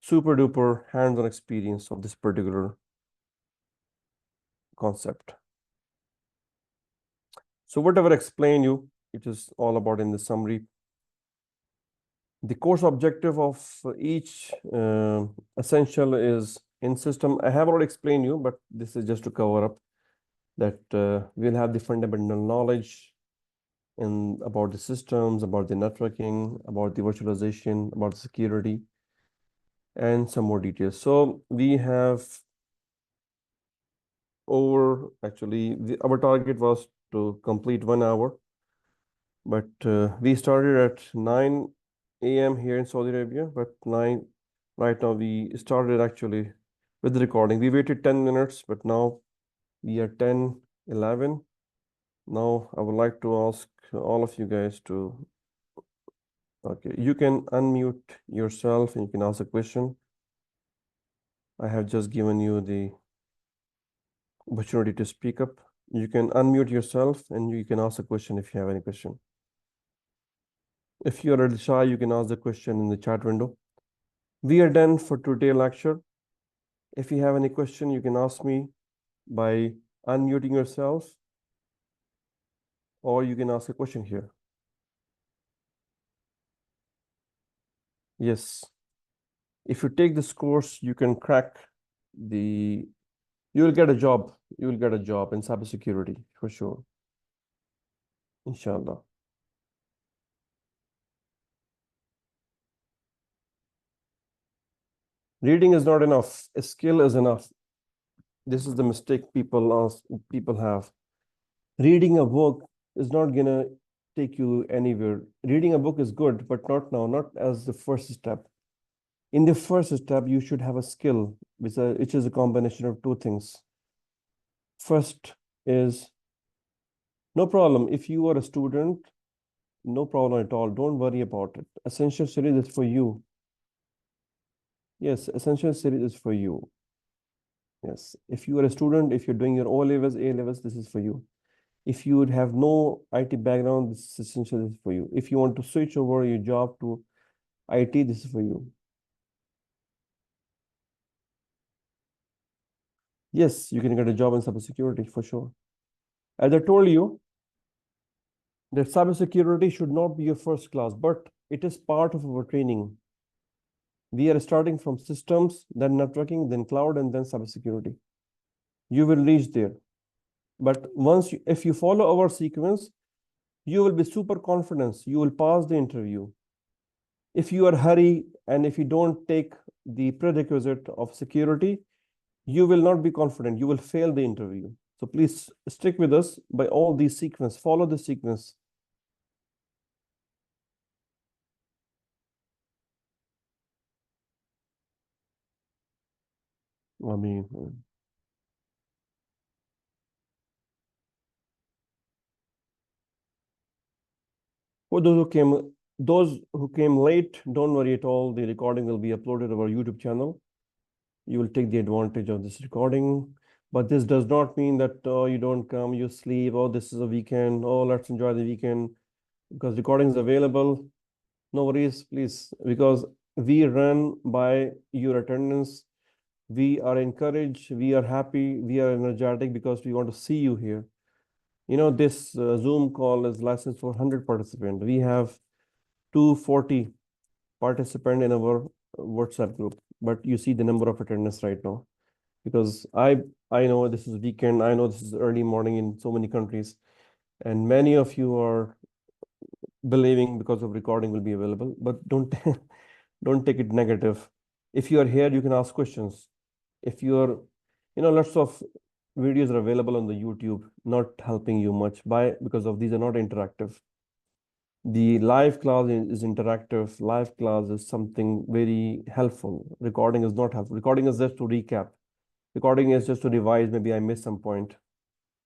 super duper hands-on experience of this particular concept. So whatever I explain you, it is all about in the summary. The course objective of each essential is in system. I have already explained you, but this is just to cover up that we'll have the fundamental knowledge about the systems, about the networking, about the virtualization, about the security, and some more details. So we have our target was to complete 1 hour, but we started at 9 a.m. here in Saudi Arabia, but right now we started actually with the recording. We waited 10 minutes, but now we are 10:11. Now I would like to ask all of you guys to, okay, you can unmute yourself and you can ask a question. I have just given you the opportunity to speak up. You can unmute yourself and you can ask a question if you have any question. If you are a little shy, you can ask the question in the chat window. We are done for today's lecture. If you have any question, you can ask me by unmuting yourself, or you can ask a question here. Yes. If you take this course, you can crack you will get a job. You will get a job in cybersecurity for sure. Inshallah. Reading is not enough. A skill is enough. This is the mistake people have. Reading a book is not gonna take you anywhere. Reading a book is good, but not now, not as the first step. In the first step, you should have a skill, which is a combination of two things. First is no problem. If you are a student, no problem at all. Don't worry about it. Essential series is for you. Yes, essential series is for you. Yes. If you are a student, if you're doing your O levels, A levels, this is for you. If you would have no IT background, this is essential, this is for you. If you want to switch over your job to IT, this is for you. Yes, you can get a job in cybersecurity for sure. As I told you, that cybersecurity should not be your first class, but it is part of our training. We are starting from systems, then networking, then cloud, and then cybersecurity. You will reach there. But if you follow our sequence, you will be super confident. You will pass the interview. If you are hurry and if you don't take the prerequisite of security, you will not be confident. You will fail the interview. So please stick with us by all these sequence. Follow the sequence. I mean, for those who came late, don't worry at all. The recording will be uploaded on our YouTube channel. You will take the advantage of this recording. But this does not mean that you don't come, you sleep. Oh, this is a weekend. Oh, let's enjoy the weekend because recording is available. No worries, please, because we run by your attendance. We are encouraged, we are happy, we are energetic because we want to see you here. You know, this Zoom call is licensed for 100 participants. We have 240 participants in our WhatsApp group, but you see the number of attendance right now because I know this is weekend, I know this is early morning in so many countries, and many of you are believing because of recording will be available, but don't don't take it negative. If you are here, you can ask questions. If you're, lots of videos are available on the YouTube, not helping you much because of these are not interactive. The live class is interactive. Live class is something very helpful. Recording is not helpful. Recording is just to recap. Recording is just to revise. Maybe I missed some point.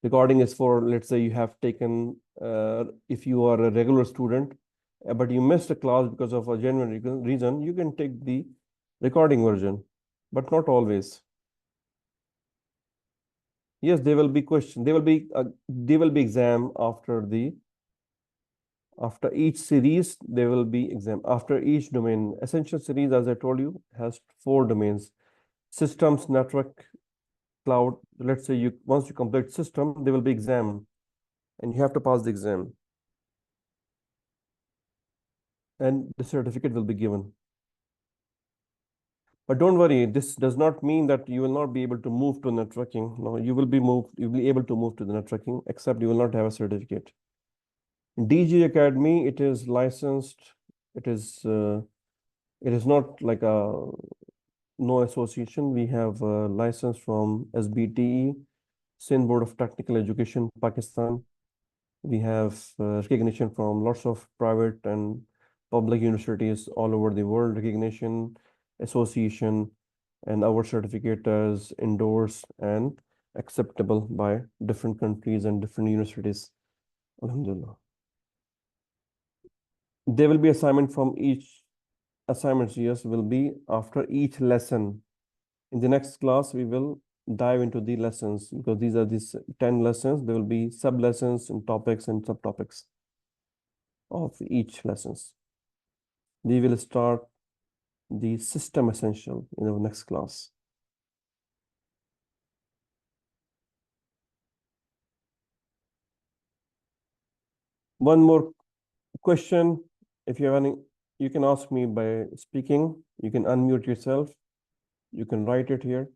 Recording is for, let's say you have taken, if you are a regular student, but you missed a class because of a genuine reason, you can take the recording version, but not always. Yes, there will be question. There will be exam after each series. There will be exam after each domain. Essential series, as I told you, has 4 domains: systems, network, cloud. Let's say you once you complete system, there will be exam, and you have to pass the exam, and the certificate will be given. But don't worry, this does not mean that you will not be able to move to networking. No, you'll be able to move to the networking, except you will not have a certificate. DG Academy, it is licensed. It is uh, it is not like a no association. We have a license from SBTE, Sindh Board of Technical Education, Pakistan. We have recognition from lots of private and public universities all over the world, recognition, association, and our certificate is endorsed and acceptable by different countries and different universities. Alhamdulillah. There will be assignment from each assignments, yes, will be after each lesson. In the next class, we will dive into the lessons because these 10 lessons. There will be sub lessons and topics and subtopics of each lessons. We will start the system essential in our next class. One more question. If you have any, you can ask me by speaking. You can unmute yourself. You can write it here.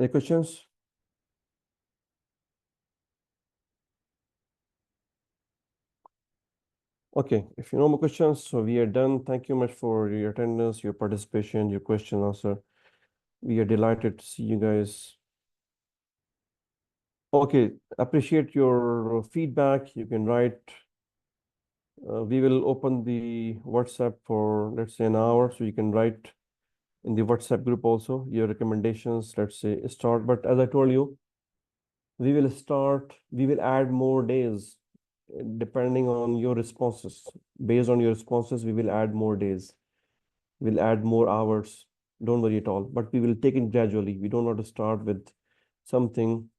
Any questions? Okay, if you no more questions, so we are done. Thank you much for your attendance, your participation, your question answer. We are delighted to see you guys. Okay, appreciate your feedback. You can write. We will open the WhatsApp for, let's say, an hour, so you can write in the WhatsApp group also your recommendations, let's say, start. But as I told you, we will add more days depending on your responses. Based on your responses, we will add more days. We'll add more hours. Don't worry at all. But we will take it gradually. We don't want to start with something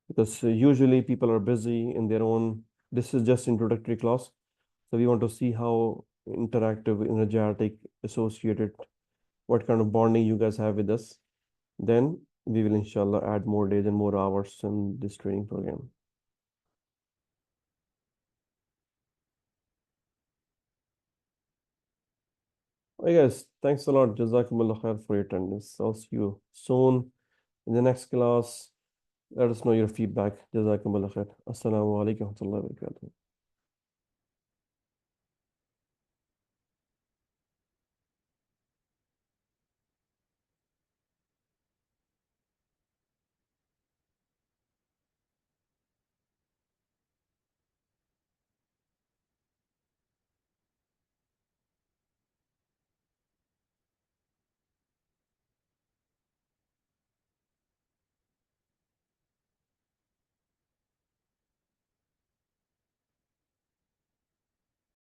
because usually people are busy in their own. This is just introductory class. So we want to see how interactive, energetic, associated, what kind of bonding you guys have with us. Then we will inshallah add more days and more hours in this training program. I guess thanks a lot. Jazakumullah khair for your attendance. I'll see you soon in the next class. Let us know your feedback. Jazakumullah khair. Assalamu alaikum wa rahmatullahi wa barakatuh.